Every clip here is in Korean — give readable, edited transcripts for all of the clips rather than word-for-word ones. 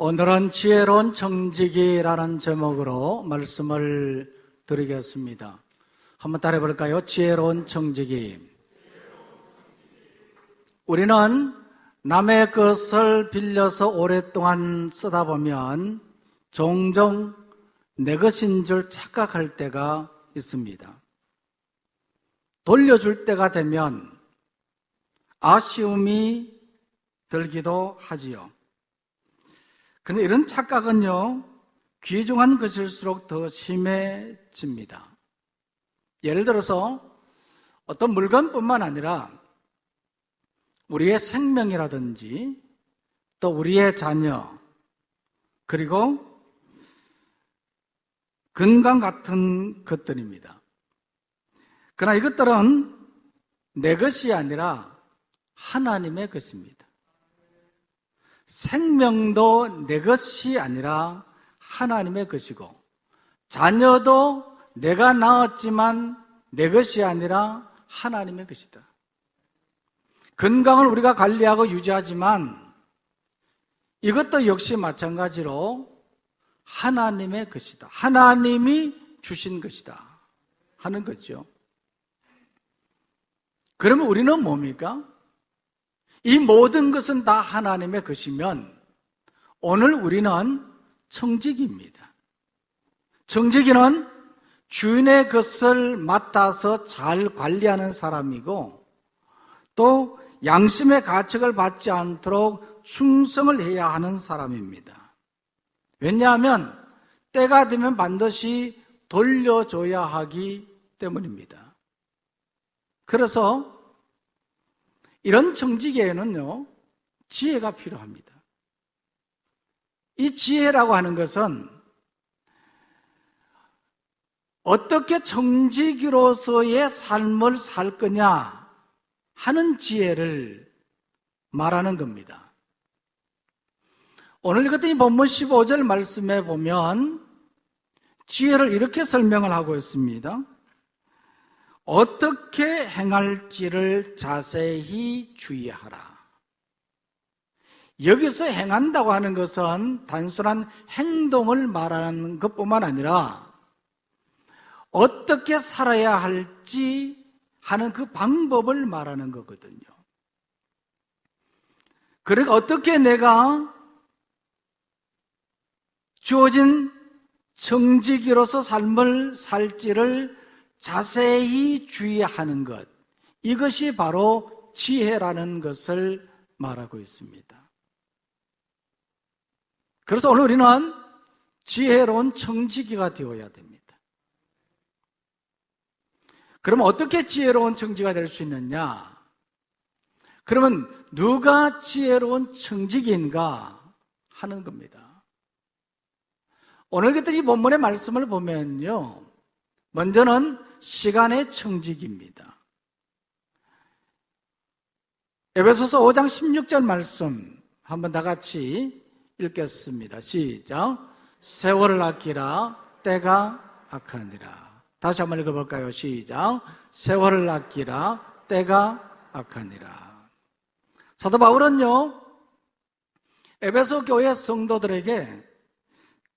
오늘은 지혜로운 청지기라는 제목으로 말씀을 드리겠습니다. 한번 따라해 볼까요? 지혜로운 청지기. 우리는 남의 것을 빌려서 오랫동안 쓰다 보면 종종 내 것인 줄 착각할 때가 있습니다. 돌려줄 때가 되면 아쉬움이 들기도 하지요. 그런데 이런 착각은요, 귀중한 것일수록 더 심해집니다. 예를 들어서 어떤 물건뿐만 아니라 우리의 생명이라든지 또 우리의 자녀, 그리고 건강 같은 것들입니다. 그러나 이것들은 내 것이 아니라 하나님의 것입니다. 생명도 내 것이 아니라 하나님의 것이고, 자녀도 내가 낳았지만 내 것이 아니라 하나님의 것이다. 건강을 우리가 관리하고 유지하지만 이것도 역시 마찬가지로 하나님의 것이다. 하나님이 주신 것이다 하는 거죠. 그러면 우리는 뭡니까? 이 모든 것은 다 하나님의 것이면 오늘 우리는 청지기입니다. 청지기는 주인의 것을 맡아서 잘 관리하는 사람이고, 또 양심의 가책을 받지 않도록 충성을 해야 하는 사람입니다. 왜냐하면 때가 되면 반드시 돌려줘야 하기 때문입니다. 그래서 이런 청지기에는요, 지혜가 필요합니다. 이 지혜라고 하는 것은 어떻게 청지기로서의 삶을 살 거냐 하는 지혜를 말하는 겁니다. 오늘 읽었던 이 본문 15절 말씀에 보면 지혜를 이렇게 설명을 하고 있습니다. 어떻게 행할지를 자세히 주의하라. 여기서 행한다고 하는 것은 단순한 행동을 말하는 것뿐만 아니라 어떻게 살아야 할지 하는 그 방법을 말하는 거거든요. 그러니까 어떻게 내가 주어진 청지기로서 삶을 살지를 자세히 주의하는 것, 이것이 바로 지혜라는 것을 말하고 있습니다. 그래서 오늘 우리는 지혜로운 청지기가 되어야 됩니다. 그러면 어떻게 지혜로운 청지기가 될 수 있느냐? 그러면 누가 지혜로운 청지기인가 하는 겁니다. 오늘 같은 이 본문의 말씀을 보면요, 먼저는 시간의 청지기입니다. 에베소서 5장 16절 말씀 한번 다 같이 읽겠습니다. 시작. 세월을 아끼라 때가 악하니라. 다시 한번 읽어볼까요? 시작. 세월을 아끼라 때가 악하니라. 사도 바울은요, 에베소 교회 성도들에게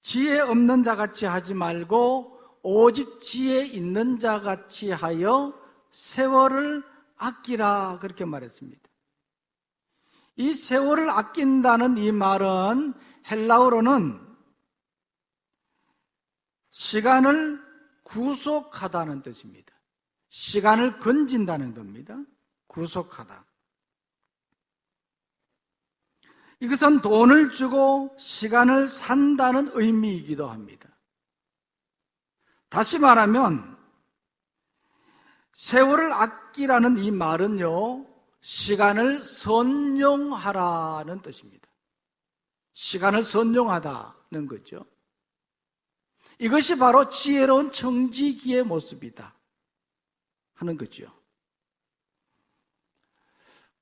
지혜 없는 자같이 하지 말고 오직 지혜 있는 자같이 하여 세월을 아끼라, 그렇게 말했습니다. 이 세월을 아낀다는 이 말은 헬라어로는 시간을 구속하다는 뜻입니다. 시간을 건진다는 겁니다. 구속하다. 이것은 돈을 주고 시간을 산다는 의미이기도 합니다. 다시 말하면 세월을 아끼라는 이 말은요, 시간을 선용하라는 뜻입니다. 시간을 선용하다는 거죠. 이것이 바로 지혜로운 청지기의 모습이다 하는 거죠.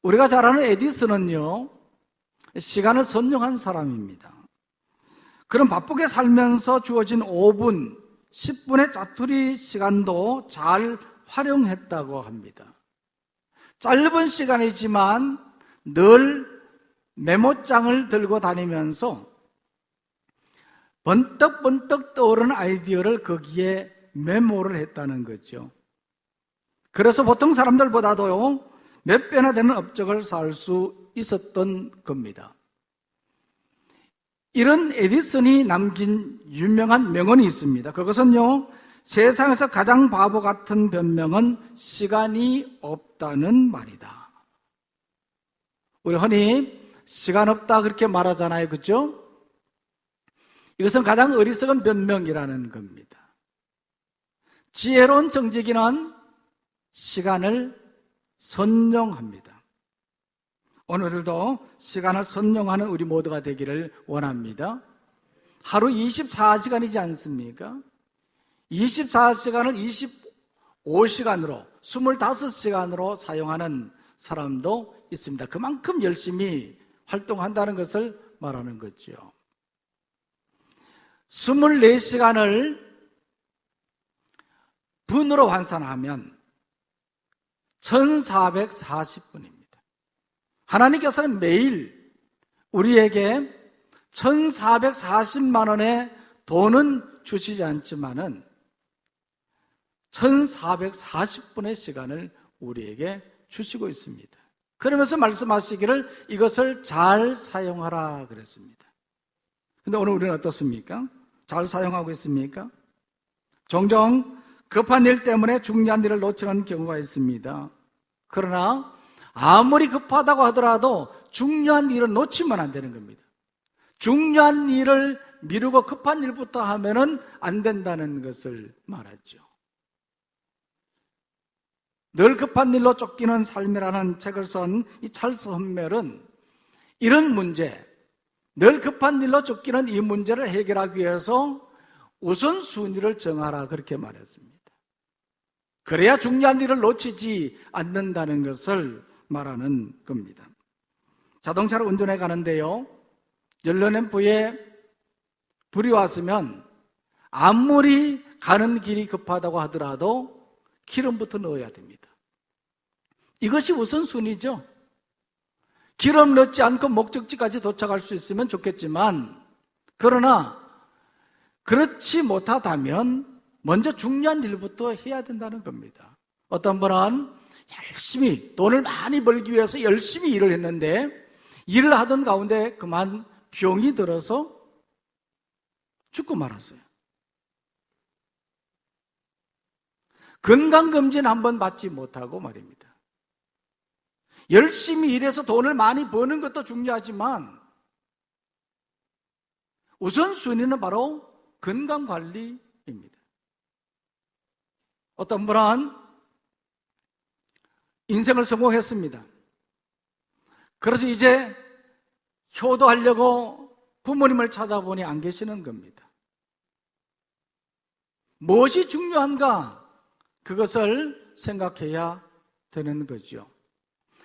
우리가 잘 아는 에디슨은요, 시간을 선용한 사람입니다. 그럼 바쁘게 살면서 주어진 5분, 10분의 자투리 시간도 잘 활용했다고 합니다. 짧은 시간이지만 늘 메모장을 들고 다니면서 번뜩번뜩 떠오르는 아이디어를 거기에 메모를 했다는 거죠. 그래서 보통 사람들보다도 몇 배나 되는 업적을 쌓을 수 있었던 겁니다. 이런 에디슨이 남긴 유명한 명언이 있습니다. 그것은요, 세상에서 가장 바보 같은 변명은 시간이 없다는 말이다. 우리 흔히 시간 없다 그렇게 말하잖아요. 그렇죠? 이것은 가장 어리석은 변명이라는 겁니다. 지혜로운 정직인은 시간을 선용합니다. 오늘도 시간을 선용하는 우리 모두가 되기를 원합니다. 하루 24시간이지 않습니까? 24시간을 25시간으로 25시간으로 사용하는 사람도 있습니다. 그만큼 열심히 활동한다는 것을 말하는 거죠. 24시간을 분으로 환산하면 1440분입니다. 하나님께서는 매일 우리에게 1440만 원의 돈은 주시지 않지만은 1440분의 시간을 우리에게 주시고 있습니다. 그러면서 말씀하시기를 이것을 잘 사용하라 그랬습니다. 근데 오늘 우리는 어떻습니까? 잘 사용하고 있습니까? 종종 급한 일 때문에 중요한 일을 놓치는 경우가 있습니다. 그러나 아무리 급하다고 하더라도 중요한 일을 놓치면 안 되는 겁니다. 중요한 일을 미루고 급한 일부터 하면은 안 된다는 것을 말하죠. 늘 급한 일로 쫓기는 삶이라는 책을 쓴 이 찰스 헌멜은 이런 문제, 늘 급한 일로 쫓기는 이 문제를 해결하기 위해서 우선순위를 정하라 그렇게 말했습니다. 그래야 중요한 일을 놓치지 않는다는 것을 말하는 겁니다. 자동차를 운전해 가는데요, 연료램프에 불이 왔으면 아무리 가는 길이 급하다고 하더라도 기름부터 넣어야 됩니다. 이것이 우선순위죠. 기름 넣지 않고 목적지까지 도착할 수 있으면 좋겠지만, 그러나 그렇지 못하다면 먼저 중요한 일부터 해야 된다는 겁니다. 어떤 분은 열심히 돈을 많이 벌기 위해서 열심히 일을 했는데 일을 하던 가운데 그만 병이 들어서 죽고 말았어요. 건강검진 한번 받지 못하고 말입니다. 열심히 일해서 돈을 많이 버는 것도 중요하지만 우선순위는 바로 건강관리입니다. 어떤 분은 인생을 성공했습니다. 그래서 이제 효도하려고 부모님을 찾아보니 안 계시는 겁니다. 무엇이 중요한가? 그것을 생각해야 되는 거죠.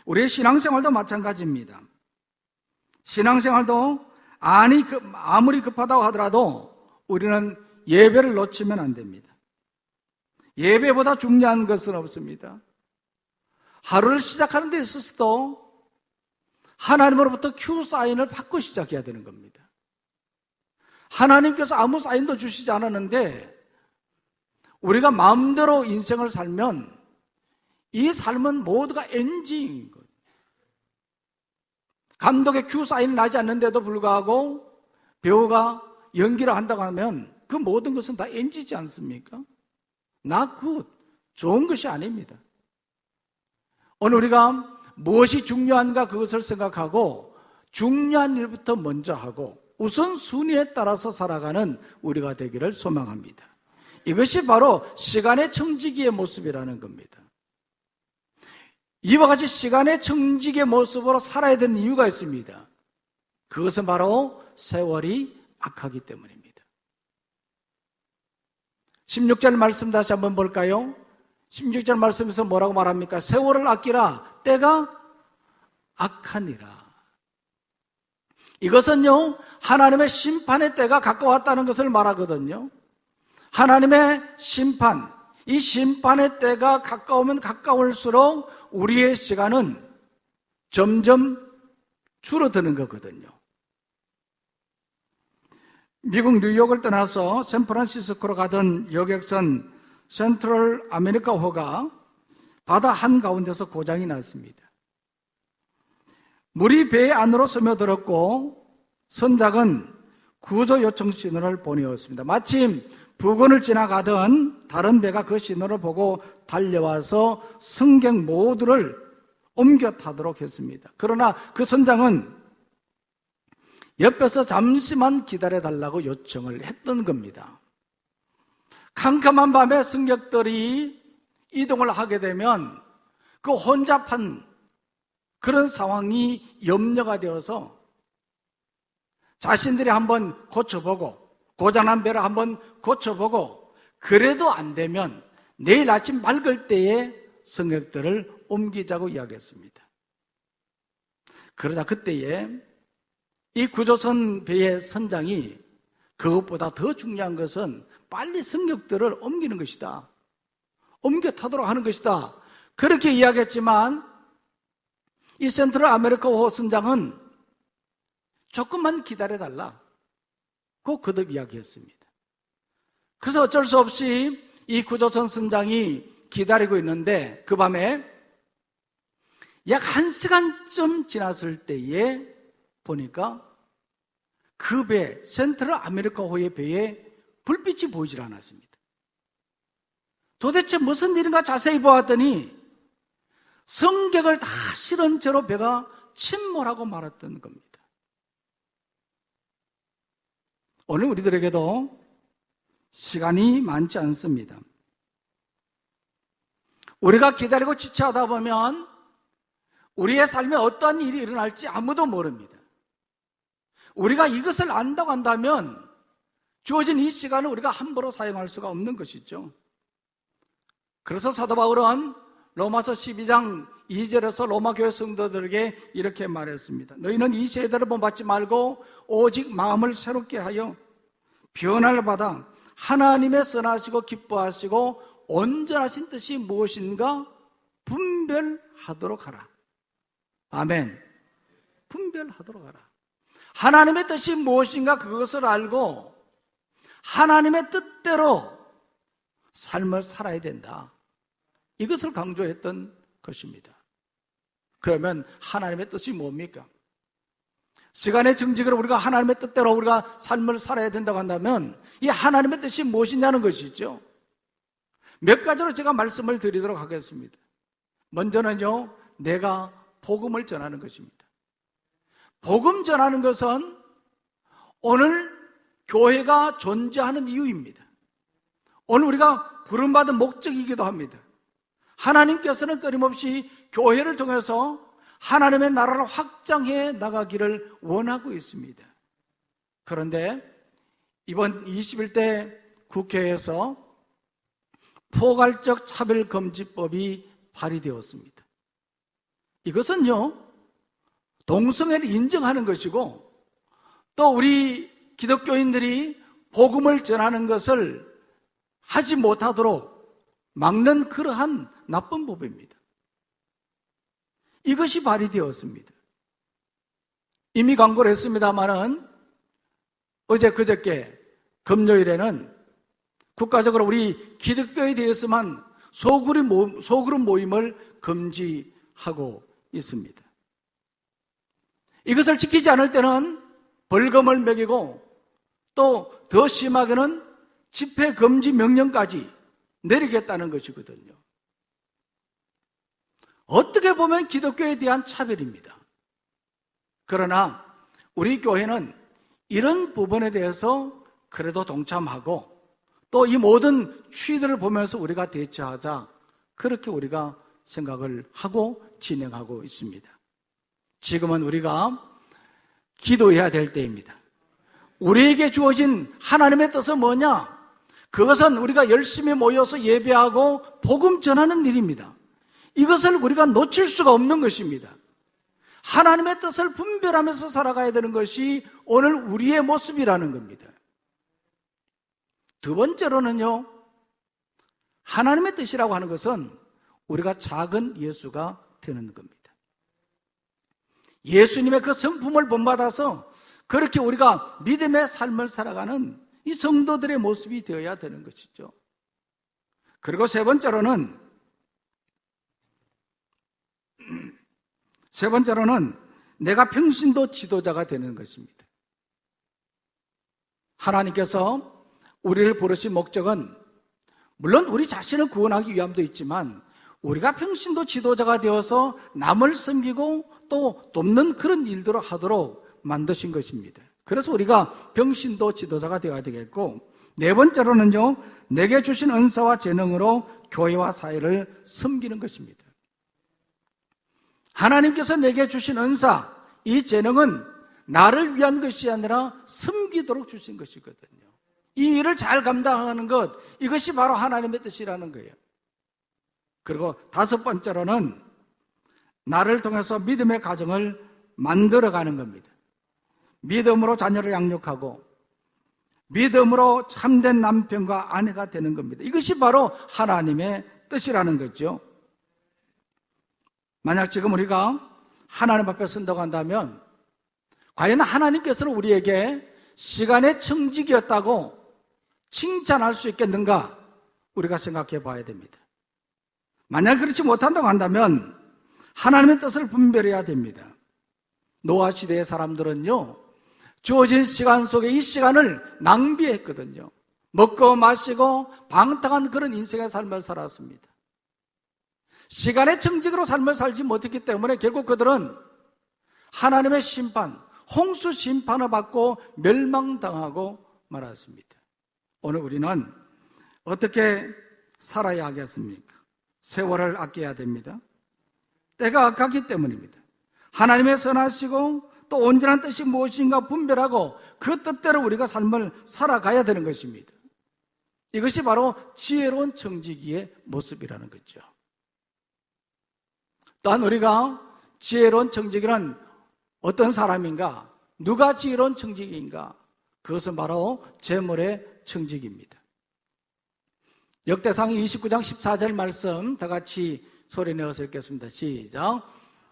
우리의 신앙생활도 마찬가지입니다. 신앙생활도 아무리 급하다고 하더라도 우리는 예배를 놓치면 안 됩니다. 예배보다 중요한 것은 없습니다. 하루를 시작하는 데 있어서도 하나님으로부터 큐 사인을 받고 시작해야 되는 겁니다. 하나님께서 아무 사인도 주시지 않았는데 우리가 마음대로 인생을 살면 이 삶은 모두가 NG인 거예요. 감독의 큐 사인이 나지 않는데도 불구하고 배우가 연기를 한다고 하면 그 모든 것은 다 NG지 않습니까? Not good. 좋은 것이 아닙니다. 오늘 우리가 무엇이 중요한가 그것을 생각하고 중요한 일부터 먼저 하고 우선순위에 따라서 살아가는 우리가 되기를 소망합니다. 이것이 바로 시간의 청지기의 모습이라는 겁니다. 이와 같이 시간의 청지기의 모습으로 살아야 되는 이유가 있습니다. 그것은 바로 세월이 악하기 때문입니다. 16절 말씀 다시 한번 볼까요? 16절 말씀에서 뭐라고 말합니까? 세월을 아끼라 때가 악하니라. 이것은요, 하나님의 심판의 때가 가까웠다는 것을 말하거든요. 하나님의 심판, 이 심판의 때가 가까우면 가까울수록 우리의 시간은 점점 줄어드는 거거든요. 미국 뉴욕을 떠나서 샌프란시스코로 가던 여객선 센트럴 아메리카호가 바다 한가운데서 고장이 났습니다. 물이 배 안으로 스며들었고 선장은 구조 요청 신호를 보내었습니다. 마침 부근을 지나가던 다른 배가 그 신호를 보고 달려와서 승객 모두를 옮겨 타도록 했습니다. 그러나 그 선장은 옆에서 잠시만 기다려달라고 요청을 했던 겁니다. 캄캄한 밤에 승객들이 이동을 하게 되면 그 혼잡한 그런 상황이 염려가 되어서 자신들이 한번 고쳐보고 고장난 배를 한번 고쳐보고 그래도 안 되면 내일 아침 맑을 때에 승객들을 옮기자고 이야기했습니다. 그러자 그때에 이 구조선 배의 선장이 그것보다 더 중요한 것은 빨리 승객들을 옮기는 것이다. 옮겨 타도록 하는 것이다. 그렇게 이야기했지만 이 센트럴 아메리카호 선장은 조금만 기다려달라. 고 거듭 이야기했습니다. 그래서 어쩔 수 없이 이 구조선 선장이 기다리고 있는데 그 밤에 약 1시간쯤 지났을 때에 보니까 그 배, 센트럴 아메리카호의 배에 불빛이 보이질 않았습니다. 도대체 무슨 일인가 자세히 보았더니 승객을 다 실은 채로 배가 침몰하고 말았던 겁니다. 오늘 우리들에게도 시간이 많지 않습니다. 우리가 기다리고 지체하다 보면 우리의 삶에 어떠한 일이 일어날지 아무도 모릅니다. 우리가 이것을 안다고 한다면 주어진 이 시간을 우리가 함부로 사용할 수가 없는 것이죠. 그래서 사도 바울은 로마서 12장 2절에서 로마 교회 성도들에게 이렇게 말했습니다. 너희는 이 세대를 본받지 말고 오직 마음을 새롭게 하여 변화를 받아 하나님의 선하시고 기뻐하시고 온전하신 뜻이 무엇인가 분별하도록 하라. 아멘. 분별하도록 하라. 하나님의 뜻이 무엇인가 그것을 알고 하나님의 뜻대로 삶을 살아야 된다. 이것을 강조했던 것입니다. 그러면 하나님의 뜻이 뭡니까? 시간의 정직으로 우리가 하나님의 뜻대로 우리가 삶을 살아야 된다고 한다면 이 하나님의 뜻이 무엇이냐는 것이죠. 몇 가지로 제가 말씀을 드리도록 하겠습니다. 먼저는요, 내가 복음을 전하는 것입니다. 복음 전하는 것은 오늘 교회가 존재하는 이유입니다. 오늘 우리가 부름받은 목적이기도 합니다. 하나님께서는 끊임없이 교회를 통해서 하나님의 나라를 확장해 나가기를 원하고 있습니다. 그런데 이번 21대 국회에서 포괄적 차별금지법이 발의되었습니다. 이것은요, 동성애를 인정하는 것이고 또 우리 기독교인들이 복음을 전하는 것을 하지 못하도록 막는 그러한 나쁜 법입니다. 이것이 발의되었습니다. 이미 광고를 했습니다마는 어제 그저께 금요일에는 국가적으로 우리 기독교에 대해서만 소그룹 모임을 금지하고 있습니다. 이것을 지키지 않을 때는 벌금을 매기고 또 더 심하게는 집회 금지 명령까지 내리겠다는 것이거든요. 어떻게 보면 기독교에 대한 차별입니다. 그러나 우리 교회는 이런 부분에 대해서 그래도 동참하고 또 이 모든 추이들을 보면서 우리가 대처하자, 그렇게 우리가 생각을 하고 진행하고 있습니다. 지금은 우리가 기도해야 될 때입니다. 우리에게 주어진 하나님의 뜻은 뭐냐? 그것은 우리가 열심히 모여서 예배하고 복음 전하는 일입니다. 이것을 우리가 놓칠 수가 없는 것입니다. 하나님의 뜻을 분별하면서 살아가야 되는 것이 오늘 우리의 모습이라는 겁니다. 두 번째로는요, 하나님의 뜻이라고 하는 것은 우리가 작은 예수가 되는 겁니다. 예수님의 그 성품을 본받아서 그렇게 우리가 믿음의 삶을 살아가는 이 성도들의 모습이 되어야 되는 것이죠. 그리고 세 번째로는 내가 평신도 지도자가 되는 것입니다. 하나님께서 우리를 부르신 목적은 물론 우리 자신을 구원하기 위함도 있지만 우리가 평신도 지도자가 되어서 남을 섬기고 또 돕는 그런 일들을 하도록 만드신 것입니다. 그래서 우리가 평신도 지도자가 되어야 되겠고, 네 번째로는요, 내게 주신 은사와 재능으로 교회와 사회를 섬기는 것입니다. 하나님께서 내게 주신 은사, 이 재능은 나를 위한 것이 아니라 섬기도록 주신 것이거든요. 이 일을 잘 감당하는 것, 이것이 바로 하나님의 뜻이라는 거예요. 그리고 다섯 번째로는 나를 통해서 믿음의 가정을 만들어가는 겁니다. 믿음으로 자녀를 양육하고 믿음으로 참된 남편과 아내가 되는 겁니다. 이것이 바로 하나님의 뜻이라는 거죠. 만약 지금 우리가 하나님 앞에 선다고 한다면 과연 하나님께서는 우리에게 시간의 청직이었다고 칭찬할 수 있겠는가? 우리가 생각해 봐야 됩니다. 만약 그렇지 못한다고 한다면 하나님의 뜻을 분별해야 됩니다. 노아 시대의 사람들은요, 주어진 시간 속에 이 시간을 낭비했거든요. 먹고 마시고 방탕한 그런 인생의 삶을 살았습니다. 시간의 청직으로 삶을 살지 못했기 때문에 결국 그들은 하나님의 심판, 홍수 심판을 받고 멸망당하고 말았습니다. 오늘 우리는 어떻게 살아야 하겠습니까? 세월을 아껴야 됩니다. 때가 악하기 때문입니다. 하나님의 선하시고 또 온전한 뜻이 무엇인가 분별하고 그 뜻대로 우리가 삶을 살아가야 되는 것입니다. 이것이 바로 지혜로운 청지기의 모습이라는 거죠. 또한 우리가 지혜로운 청지기는 어떤 사람인가? 누가 지혜로운 청지기인가? 그것은 바로 재물의 청지기입니다. 역대상 29장 14절 말씀 다 같이 소리 내어서 읽겠습니다. 시작.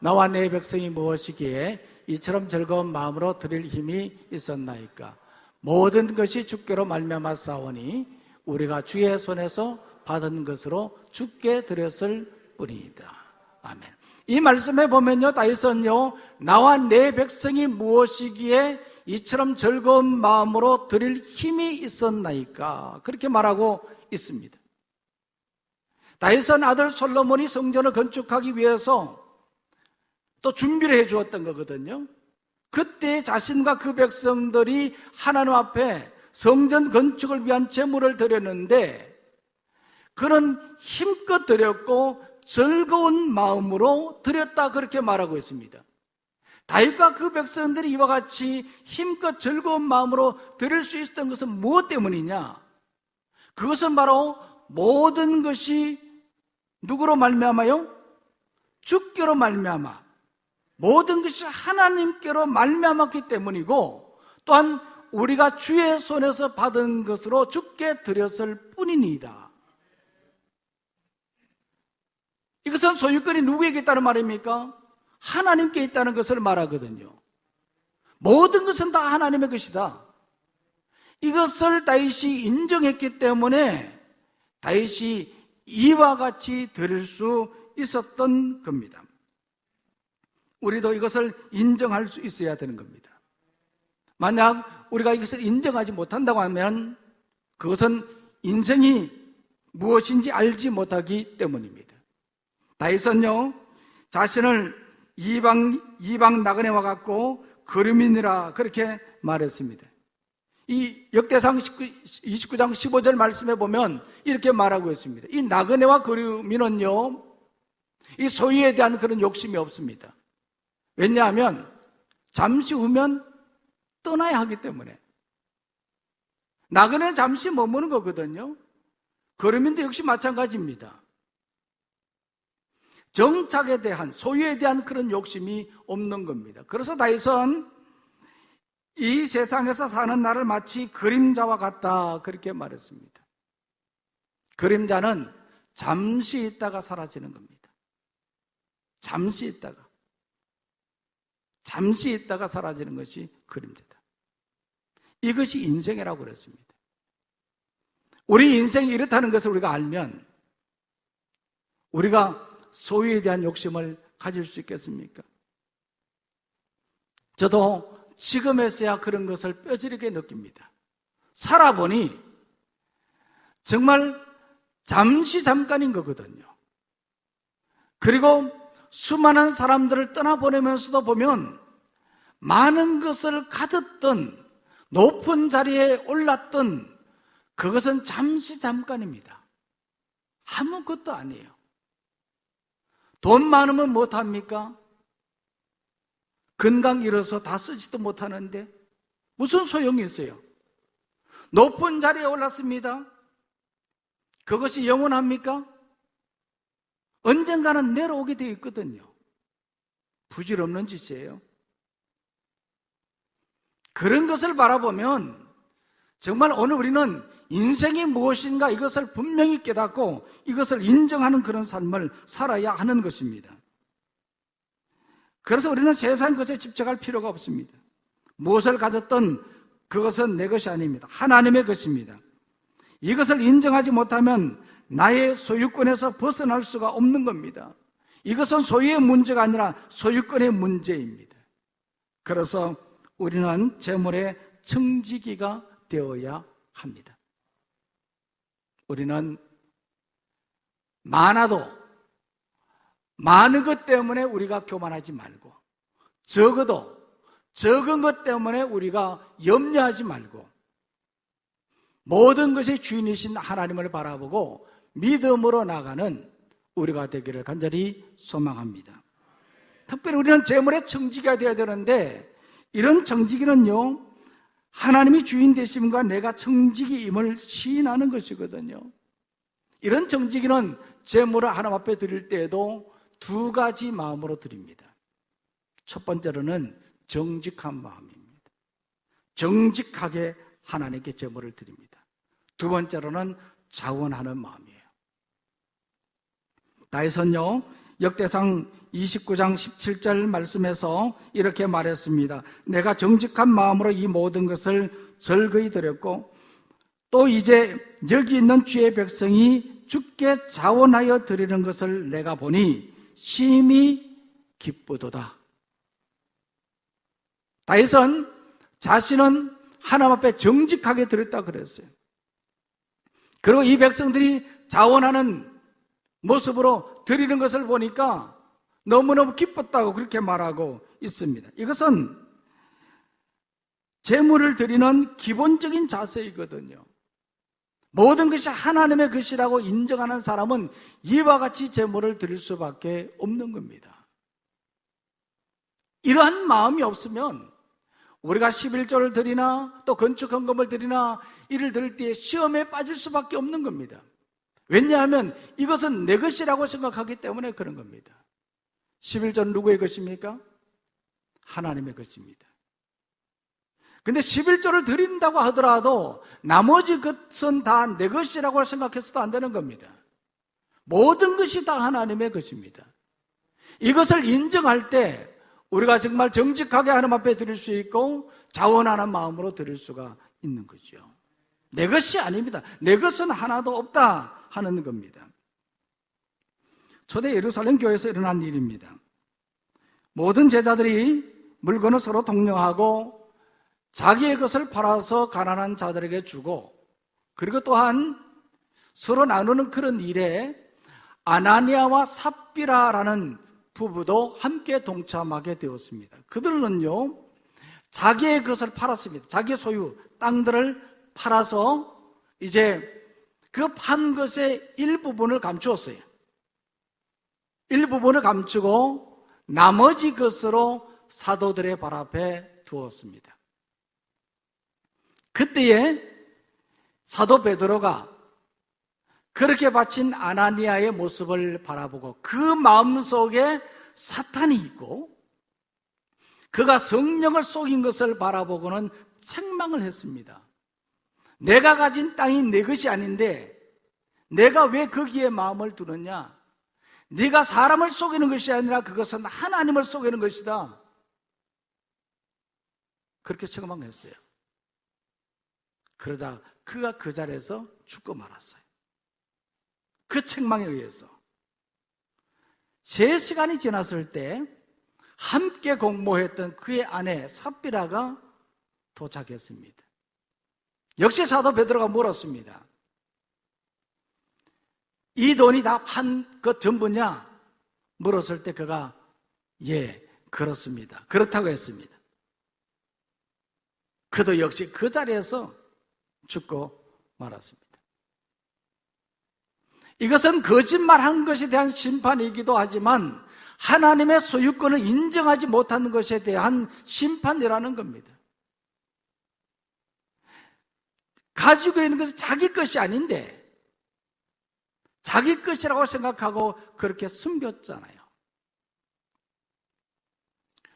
나와 내 백성이 무엇이기에 이처럼 즐거운 마음으로 드릴 힘이 있었나이까? 모든 것이 주께로 말미암아 싸우니 우리가 주의 손에서 받은 것으로 주께 드렸을 뿐이다. 아멘. 이 말씀에 보면요, 다윗은요, 나와 내 백성이 무엇이기에 이처럼 즐거운 마음으로 드릴 힘이 있었나이까? 그렇게 말하고 있습니다. 다윗은 아들 솔로몬이 성전을 건축하기 위해서 또 준비를 해 주었던 거거든요. 그때 자신과 그 백성들이 하나님 앞에 성전 건축을 위한 제물을 드렸는데 그는 힘껏 드렸고 즐거운 마음으로 드렸다, 그렇게 말하고 있습니다. 다윗과 그 백성들이 이와 같이 힘껏 즐거운 마음으로 드릴 수 있었던 것은 무엇 때문이냐? 그것은 바로 모든 것이 누구로 말미암아요? 주께로 말미암아, 모든 것이 하나님께로 말미암았기 때문이고, 또한 우리가 주의 손에서 받은 것으로 주께 드렸을 뿐이니이다. 이것은 소유권이 누구에게 있다는 말입니까? 하나님께 있다는 것을 말하거든요. 모든 것은 다 하나님의 것이다. 이것을 다윗이 인정했기 때문에 다윗이 이와 같이 드릴 수 있었던 겁니다. 우리도 이것을 인정할 수 있어야 되는 겁니다. 만약 우리가 이것을 인정하지 못한다고 하면 그것은 인생이 무엇인지 알지 못하기 때문입니다. 다윗은요, 자신을 이방 나그네와 같고 거류민이라 그렇게 말했습니다. 이 역대상 29장 15절 말씀에 보면 이렇게 말하고 있습니다. 이 나그네와 거류민은요, 이 소유에 대한 그런 욕심이 없습니다. 왜냐하면 잠시 후면 떠나야 하기 때문에. 나그네는 잠시 머무는 거거든요. 거류민도 역시 마찬가지입니다. 정착에 대한, 소유에 대한 그런 욕심이 없는 겁니다. 그래서 다윗은 이 세상에서 사는 나를 마치 그림자와 같다, 그렇게 말했습니다. 그림자는 잠시 있다가 사라지는 겁니다. 잠시 있다가 사라지는 것이 그림자다. 이것이 인생이라고 그랬습니다. 우리 인생이 이렇다는 것을 우리가 알면 우리가 소유에 대한 욕심을 가질 수 있겠습니까? 저도 지금에서야 그런 것을 뼈저리게 느낍니다. 살아보니 정말 잠깐인 거거든요. 그리고 수많은 사람들을 떠나보내면서도 보면 많은 것을 가졌던, 높은 자리에 올랐던 그것은 잠깐입니다. 아무것도 아니에요. 돈 많으면 못합니까? 건강 잃어서 다 쓰지도 못하는데 무슨 소용이 있어요? 높은 자리에 올랐습니다. 그것이 영원합니까? 언젠가는 내려오게 되어 있거든요. 부질없는 짓이에요. 그런 것을 바라보면 정말 오늘 우리는 인생이 무엇인가 이것을 분명히 깨닫고 이것을 인정하는 그런 삶을 살아야 하는 것입니다. 그래서 우리는 세상 것에 집착할 필요가 없습니다. 무엇을 가졌든 그것은 내 것이 아닙니다. 하나님의 것입니다. 이것을 인정하지 못하면 나의 소유권에서 벗어날 수가 없는 겁니다. 이것은 소유의 문제가 아니라 소유권의 문제입니다. 그래서 우리는 재물의 청지기가 되어야 합니다. 우리는 많아도 많은 것 때문에 우리가 교만하지 말고, 적어도 적은 것 때문에 우리가 염려하지 말고, 모든 것의 주인이신 하나님을 바라보고 믿음으로 나가는 우리가 되기를 간절히 소망합니다. 특별히 우리는 재물의 청지기가 되어야 되는데, 이런 청지기는요, 하나님이 주인 되심과 내가 청지기임을 시인하는 것이거든요. 이런 청지기는 재물을 하나님 앞에 드릴 때에도 두 가지 마음으로 드립니다. 첫 번째로는 정직한 마음입니다. 정직하게 하나님께 재물을 드립니다. 두 번째로는 자원하는 마음이에요. 다윗은요, 역대상 29장 17절 말씀에서 이렇게 말했습니다. 내가 정직한 마음으로 이 모든 것을 절거히 드렸고, 또 이제 여기 있는 주의 백성이 주께 자원하여 드리는 것을 내가 보니 심히 기쁘도다. 다윗은 자신은 하나님 앞에 정직하게 드렸다고 그랬어요. 그리고 이 백성들이 자원하는 모습으로 드리는 것을 보니까 너무너무 기뻤다고 그렇게 말하고 있습니다. 이것은 재물을 드리는 기본적인 자세이거든요. 모든 것이 하나님의 것이라고 인정하는 사람은 이와 같이 재물을 드릴 수밖에 없는 겁니다. 이러한 마음이 없으면 우리가 11조를 드리나 또 건축헌금을 드리나 이를 드릴 때 시험에 빠질 수밖에 없는 겁니다. 왜냐하면 이것은 내 것이라고 생각하기 때문에 그런 겁니다. 11조는 누구의 것입니까? 하나님의 것입니다. 근데 11조를 드린다고 하더라도 나머지 것은 다 내 것이라고 생각해서도 안 되는 겁니다. 모든 것이 다 하나님의 것입니다. 이것을 인정할 때 우리가 정말 정직하게 하나님 앞에 드릴 수 있고 자원하는 마음으로 드릴 수가 있는 거죠. 내 것이 아닙니다. 내 것은 하나도 없다 하는 겁니다. 초대 예루살렘 교회에서 일어난 일입니다. 모든 제자들이 물건을 서로 동령하고 자기의 것을 팔아서 가난한 자들에게 주고, 그리고 또한 서로 나누는 그런 일에 아나니아와 삽비라라는 부부도 함께 동참하게 되었습니다. 그들은요, 자기의 것을 팔았습니다. 자기의 소유, 땅들을 팔아서 이제 그 판 것의 일부분을 감추었어요. 일부분을 감추고 나머지 것으로 사도들의 발 앞에 두었습니다. 그때에 사도 베드로가 그렇게 바친 아나니아의 모습을 바라보고 그 마음속에 사탄이 있고 그가 성령을 속인 것을 바라보고는 책망을 했습니다. 내가 가진 땅이 내 것이 아닌데 내가 왜 거기에 마음을 두느냐? 네가 사람을 속이는 것이 아니라 그것은 하나님을 속이는 것이다. 그렇게 책망했어요. 그러자 그가 그 자리에서 죽고 말았어요. 그 책망에 의해서. 3시간이 지났을 때 함께 공모했던 그의 아내 삽비라가 도착했습니다. 역시 사도 베드로가 물었습니다. 이 돈이 다 판 것 전부냐? 물었을 때 그가 예, 그렇습니다. 그렇다고 했습니다. 그도 역시 그 자리에서 죽고 말았습니다. 이것은 거짓말한 것에 대한 심판이기도 하지만 하나님의 소유권을 인정하지 못하는 것에 대한 심판이라는 겁니다. 가지고 있는 것은 자기 것이 아닌데 자기 것이라고 생각하고 그렇게 숨겼잖아요.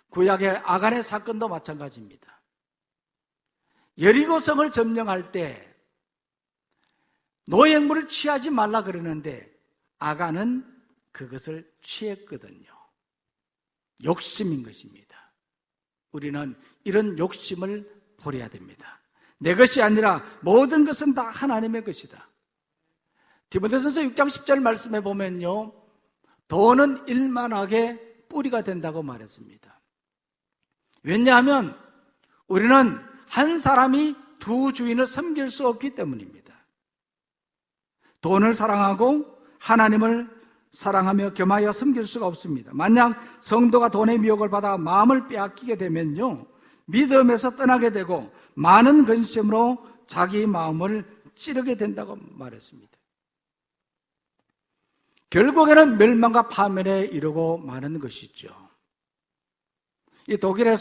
구약의 아간의 사건도 마찬가지입니다. 여리고성을 점령할 때 노획물을 취하지 말라 그러는데 아간은 그것을 취했거든요. 욕심인 것입니다. 우리는 이런 욕심을 버려야 됩니다. 내 것이 아니라 모든 것은 다 하나님의 것이다. 디모데전서 6장 10절 말씀에 보면요, 돈은 일만하게 뿌리가 된다고 말했습니다. 왜냐하면 우리는 한 사람이 두 주인을 섬길 수 없기 때문입니다. 돈을 사랑하고 하나님을 사랑하며 겸하여 섬길 수가 없습니다. 만약 성도가 돈의 미혹을 받아 마음을 빼앗기게 되면요, 믿음에서 떠나게 되고 많은 근심으로 자기 마음을 찌르게 된다고 말했습니다. 결국에는 멸망과 파멸에 이르고 마는 것이죠. 이 독일의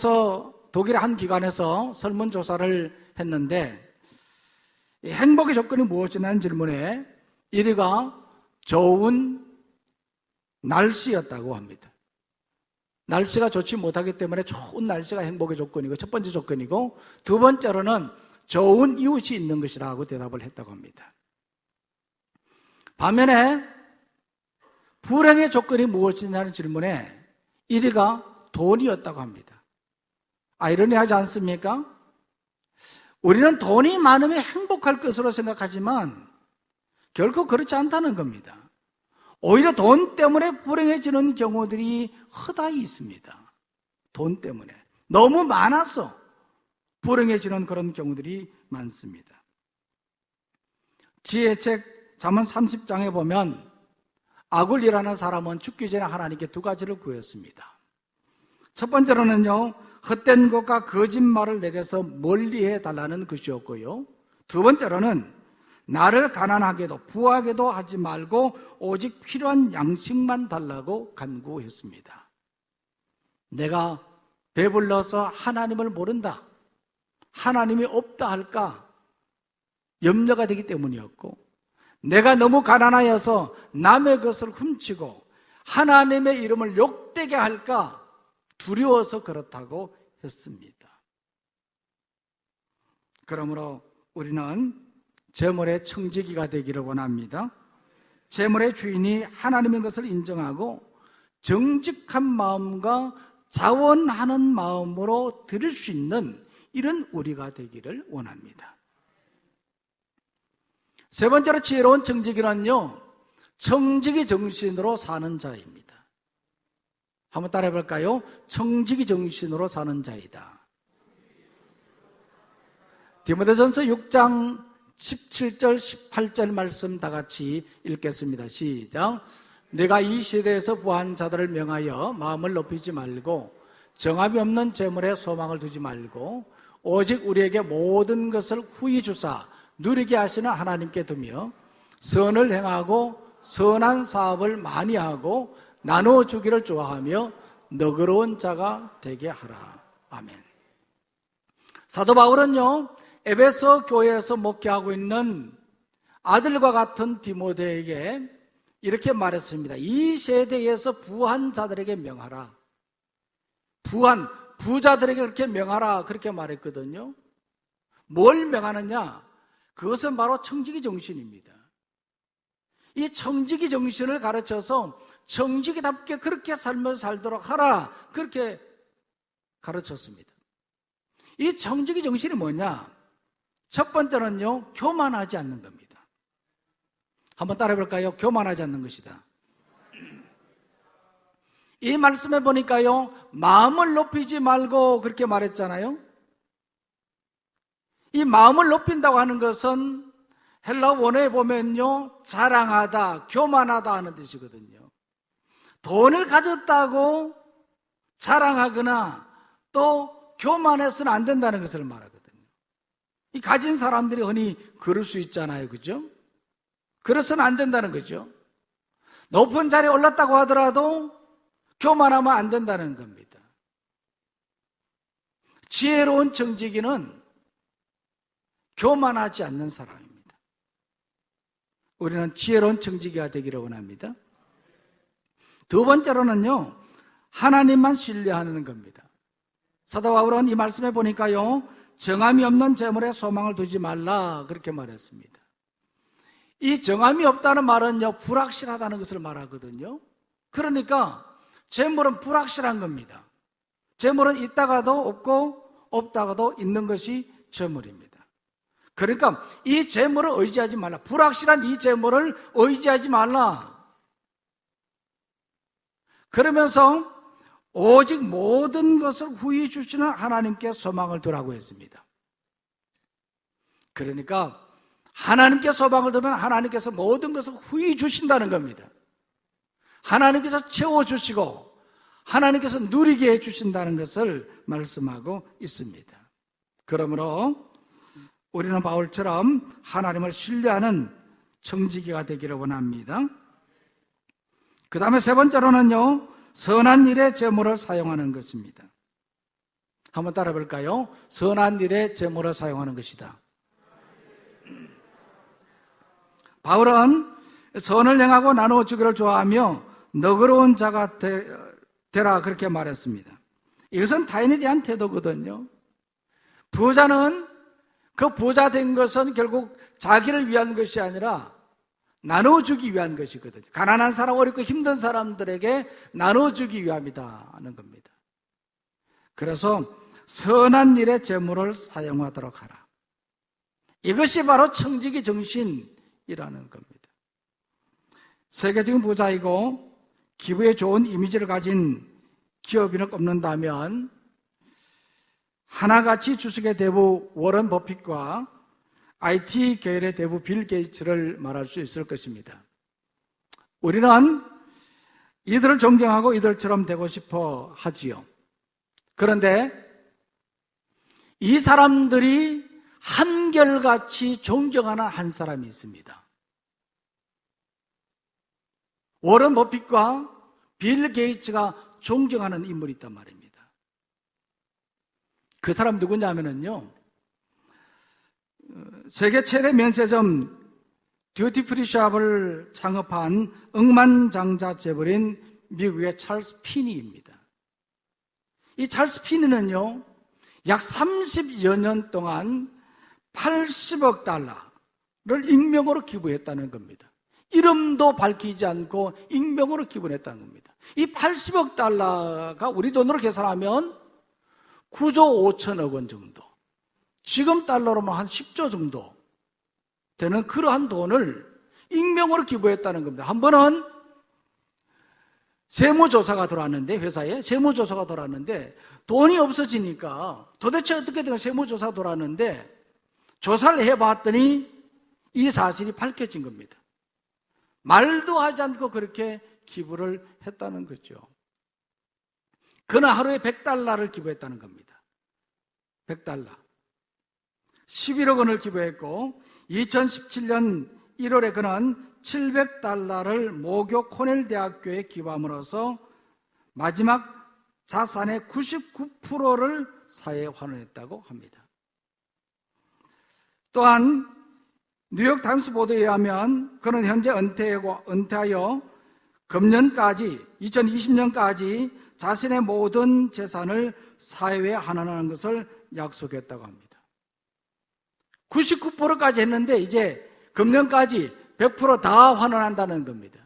한 기관에서 설문조사를 했는데 행복의 조건이 무엇이냐는 질문에 1위가 좋은 날씨였다고 합니다. 날씨가 좋지 못하기 때문에 좋은 날씨가 행복의 조건이고 첫 번째 조건이고, 두 번째로는 좋은 이웃이 있는 것이라고 대답을 했다고 합니다. 반면에 불행의 조건이 무엇이냐는 질문에 1위가 돈이었다고 합니다. 아이러니하지 않습니까? 우리는 돈이 많으면 행복할 것으로 생각하지만 결코 그렇지 않다는 겁니다. 오히려 돈 때문에 불행해지는 경우들이 허다히 있습니다. 돈 때문에 너무 많아서 불행해지는 그런 경우들이 많습니다. 지혜책 잠언 30장에 보면 아굴이라는 사람은 죽기 전에 하나님께 2가지를 구했습니다. 첫 번째로는요, 헛된 것과 거짓말을 내게서 멀리해 달라는 것이었고요, 두 번째로는 나를 가난하게도 부하게도 하지 말고 오직 필요한 양식만 달라고 간구했습니다. 내가 배불러서 하나님을 모른다, 하나님이 없다 할까 염려가 되기 때문이었고, 내가 너무 가난하여서 남의 것을 훔치고 하나님의 이름을 욕되게 할까 두려워서 그렇다고 했습니다. 그러므로 우리는 재물의 청지기가 되기를 원합니다. 재물의 주인이 하나님인 것을 인정하고 정직한 마음과 자원하는 마음으로 드릴 수 있는 이런 우리가 되기를 원합니다. 세 번째로 지혜로운 청지기는요, 청지기 정신으로 사는 자입니다. 한번 따라해 볼까요? 청지기 정신으로 사는 자이다. 디모데전서 6장 17절 18절 말씀 다 같이 읽겠습니다. 시작. 내가 이 시대에서 부한 자들을 명하여 마음을 높이지 말고 정함이 없는 재물에 소망을 두지 말고 오직 우리에게 모든 것을 후히 주사 누리게 하시는 하나님께 두며 선을 행하고 선한 사업을 많이 하고 나누어 주기를 좋아하며 너그러운 자가 되게 하라. 아멘. 사도 바울은요, 에베소 교회에서 목회하고 있는 아들과 같은 디모데에게 이렇게 말했습니다. 이 세대에서 부한 자들에게 명하라. 부자들에게 그렇게 명하라, 그렇게 말했거든요. 뭘 명하느냐? 그것은 바로 청지기 정신입니다. 이 청지기 정신을 가르쳐서 청지기답게 그렇게 살면서 살도록 하라, 그렇게 가르쳤습니다. 이 청지기 정신이 뭐냐? 첫 번째는요, 교만하지 않는 겁니다. 한번 따라해 볼까요? 교만하지 않는 것이다. 이 말씀에 보니까요, 마음을 높이지 말고 그렇게 말했잖아요. 이 마음을 높인다고 하는 것은 헬라 원어에 보면요, 자랑하다, 교만하다 하는 뜻이거든요. 돈을 가졌다고 자랑하거나 또 교만해서는 안 된다는 것을 말하거든요. 이 가진 사람들이 흔히 그럴 수 있잖아요. 그죠? 그래서는 안 된다는 거죠. 높은 자리에 올랐다고 하더라도 교만하면 안 된다는 겁니다. 지혜로운 정직이는 교만하지 않는 사람입니다. 우리는 지혜로운 정직이가 되기를 원합니다. 두 번째로는요, 하나님만 신뢰하는 겁니다. 사도 바울은 이 말씀에 보니까요, 정함이 없는 재물에 소망을 두지 말라 그렇게 말했습니다. 이 정함이 없다는 말은요, 불확실하다는 것을 말하거든요. 그러니까 재물은 불확실한 겁니다. 재물은 있다가도 없고 없다가도 있는 것이 재물입니다. 그러니까 이 재물을 의지하지 말라. 불확실한 이 재물을 의지하지 말라. 그러면서 오직 모든 것을 후히 주시는 하나님께 소망을 두라고 했습니다. 그러니까 하나님께 소망을 두면 하나님께서 모든 것을 후히 주신다는 겁니다. 하나님께서 채워주시고 하나님께서 누리게 해주신다는 것을 말씀하고 있습니다. 그러므로 우리는 바울처럼 하나님을 신뢰하는 청지기가 되기를 원합니다. 그 다음에 세 번째로는요, 선한 일에 재물을 사용하는 것입니다. 한번 따라 볼까요? 선한 일에 재물을 사용하는 것이다. 바울은 선을 행하고 나누어 주기를 좋아하며 너그러운 자가 되라 그렇게 말했습니다. 이것은 타인에 대한 태도거든요. 부자는 그 부자 된 것은 결국 자기를 위한 것이 아니라 나눠주기 위한 것이거든요. 가난한 사람, 어렵고 힘든 사람들에게 나눠주기 위함이다 하는 겁니다. 그래서 선한 일에 재물을 사용하도록 하라. 이것이 바로 청지기 정신이라는 겁니다. 세계적인 부자이고 기부에 좋은 이미지를 가진 기업인을 꼽는다면 하나같이 주식의 대부 워런 버핏과 IT 계열의 대부 빌 게이츠를 말할 수 있을 것입니다. 우리는 이들을 존경하고 이들처럼 되고 싶어 하지요. 그런데 이 사람들이 한결같이 존경하는 한 사람이 있습니다. 워런 버핏과 빌 게이츠가 존경하는 인물이 있단 말입니다. 그 사람 누구냐면요, 세계 최대 면세점 듀티프리 샵을 창업한 억만장자 재벌인 미국의 찰스 피니입니다. 이 찰스 피니는요, 약 30여 년 동안 80억 달러를 익명으로 기부했다는 겁니다. 이름도 밝히지 않고 익명으로 기부했다는 겁니다. 이 80억 달러가 우리 돈으로 계산하면 9조 5천억 원 정도, 지금 달러로만 한 10조 정도 되는 그러한 돈을 익명으로 기부했다는 겁니다. 한 번은 세무조사가 들어왔는데, 회사에 세무조사가 들어왔는데 돈이 없어지니까 도대체 어떻게 된 세무조사가 들어왔는데 조사를 해봤더니 이 사실이 밝혀진 겁니다. 말도 하지 않고 그렇게 기부를 했다는 거죠. 그는 하루에 100달러를 기부했다는 겁니다. 100달러. 11억 원을 기부했고 2017년 1월에 그는 700달러를 모교 코넬 대학교에 기부함으로써 마지막 자산의 99%를 사회에 환원했다고 합니다. 또한 뉴욕 타임스 보도에 의하면 그는 현재 은퇴하여 금년까지 2020년까지 자신의 모든 재산을 사회에 환원하는 것을 약속했다고 합니다. 99%까지 했는데 이제 금년까지 100% 다 환원한다는 겁니다.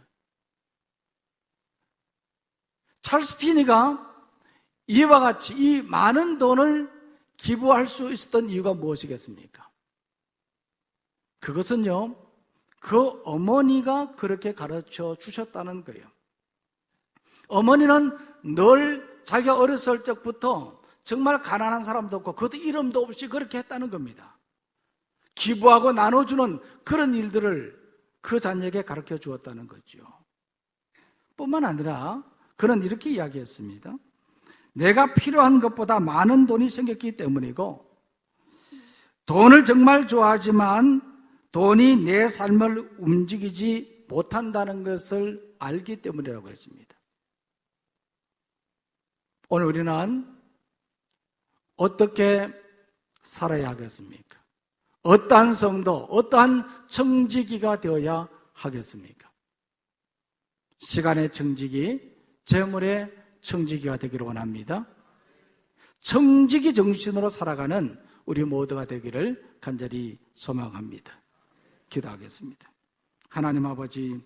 찰스 피니가 이와 같이 이 많은 돈을 기부할 수 있었던 이유가 무엇이겠습니까? 그것은요, 그 어머니가 그렇게 가르쳐 주셨다는 거예요. 어머니는 늘 자기가 어렸을 적부터 정말 가난한 사람도 없고 그것도 이름도 없이 그렇게 했다는 겁니다. 기부하고 나눠주는 그런 일들을 그 자녀에게 가르쳐 주었다는 거죠. 뿐만 아니라 그는 이렇게 이야기했습니다. 내가 필요한 것보다 많은 돈이 생겼기 때문이고, 돈을 정말 좋아하지만 돈이 내 삶을 움직이지 못한다는 것을 알기 때문이라고 했습니다. 오늘 우리는 어떻게 살아야 하겠습니까? 어떠한 성도, 어떠한 청지기가 되어야 하겠습니까? 시간의 청지기, 재물의 청지기가 되기를 원합니다. 청지기 정신으로 살아가는 우리 모두가 되기를 간절히 소망합니다. 기도하겠습니다. 하나님 아버지,